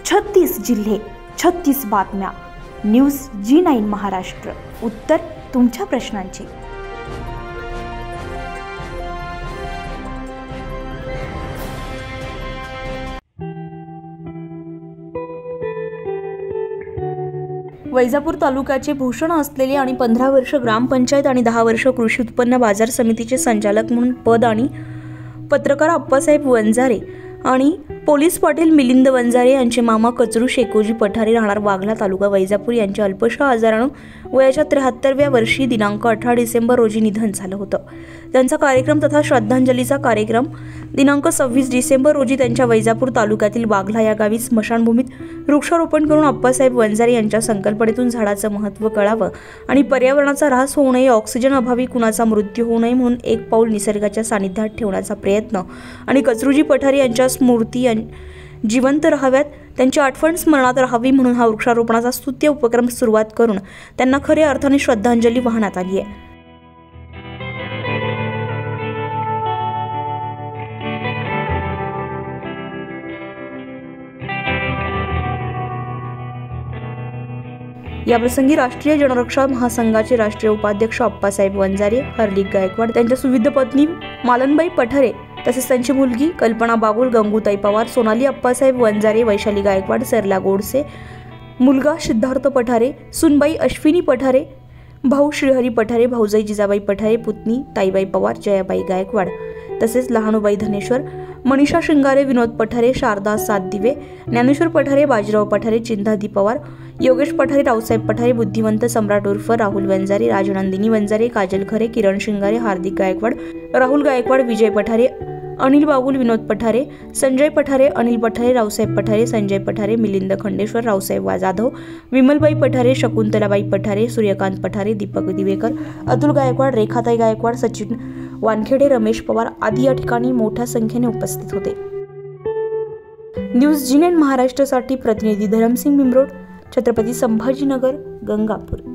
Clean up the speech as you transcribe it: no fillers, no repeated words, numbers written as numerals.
36 जिल्हे, 36 बातम्या. News G9 Maharashtra. उत्तर तुमच्या प्रश्नांची. वैजापूर तालुक्याचे भूषण असलेले आणि 15 वर्ष ग्रामपंचायत आणि 10 वर्ष कृषी उत्पन्न बाजार समितीचे संचालक म्हणून पद आणि पत्रकार अप्पासाहेब वंजारे आणि पोलीस पाटील मिलिंद वंजारे यांचे मामा कचरू शेकोजी पठारे राहणार वाघला तालुका वैजापूर यांच्या अल्पशा आजारानं वयाच्या 73व्या वर्षी दिनांक 18 डिसेंबर रोजी निधन झालं होतं. त्यांचा कार्यक्रम तथा श्रद्धांजलीचा कार्यक्रम दिनांक 26 डिसेंबर रोजी त्यांच्या वैजापूर तालुक्यातील वाघला या गावी स्मशानभूमीत वृक्षारोपण करून अप्पासाहेब वंजारे यांच्या संकल्पनेतून झाडाचं महत्त्व कळावं आणि पर्यावरणाचा ऱ्हास होऊ नये, ऑक्सिजन अभावी कुणाचा मृत्यू होऊ नये म्हणून एक पाऊल निसर्गाच्या सानिध्यात ठेवण्याचा प्रयत्न आणि कचरूजी पठारे यांच्या स्मृती जिवंत राहाव्यात, त्यांची आठवण स्मरणात राहावी म्हणून हा वृक्षारोपणाचा स्तुत्य उपक्रम सुरुवात करून त्यांना खऱ्या अर्थाने श्रद्धांजली वाहण्यात आली आहे. याप्रसंगी राष्ट्रीय जनरक्षक महासंघाचे राष्ट्रीय उपाध्यक्ष अप्पासाहेब वंजारे, हरलिक गायकवाड, त्यांच्या सुविध पत्नी मालनबाई पठारे तसेच त्यांची मुलगी कल्पना बागुल, गंगूताई पवार, सोनाली अप्पासाहेब वंजारे, वैशाली गायकवाड, सरला गोडसे, मुलगा सिद्धार्थ पठारे, सुनबाई अश्विनी पठारे, भाऊ श्रीहरी पठारे, भाऊजाई जिजाबाई पठारे, पुतणी ताईबाई पवार, जयाबाई गायकवाड तसेच लहानुबाई धनेश्वर, मनीषा शिंगारे, विनोद पठारे, शारदा सातदिवे, ज्ञानेश्वर पठारे, बाजीराव पठारे, चिंतादी पवार, योगेश पठारे, रावसाहेब पठारे, बुद्धिवंत सम्राट उर्फ राहुल वंजारे, राजनंदिनी वंजारे, काजल खरे, किरण शिंगारे, हार्दिक गायकवाड, राहुल गायकवाड, विजय पठारे, अनिल बागुल, विनोद पठारे, संजय पठारे, अनिल पठारे, रावसाहेब पठारे, संजय पठारे, मिलिंद खंडेश्वर, रावसाहेब जाधव, विमलबाई पठारे, शकुंतलाबाई पठारे, सूर्यकांत पठारे, दीपक दिवेकर, अतुल गायकवाड, रेखाताई गायकवाड, सचिन वानखेडे, रमेश पवार आदी या ठिकाणी मोठ्या संख्येने उपस्थित होते. न्यूज G9 महाराष्ट्रासाठी प्रतिनिधी धरमसिंग बिमरोड, छत्रपती संभाजीनगर, गंगापूर.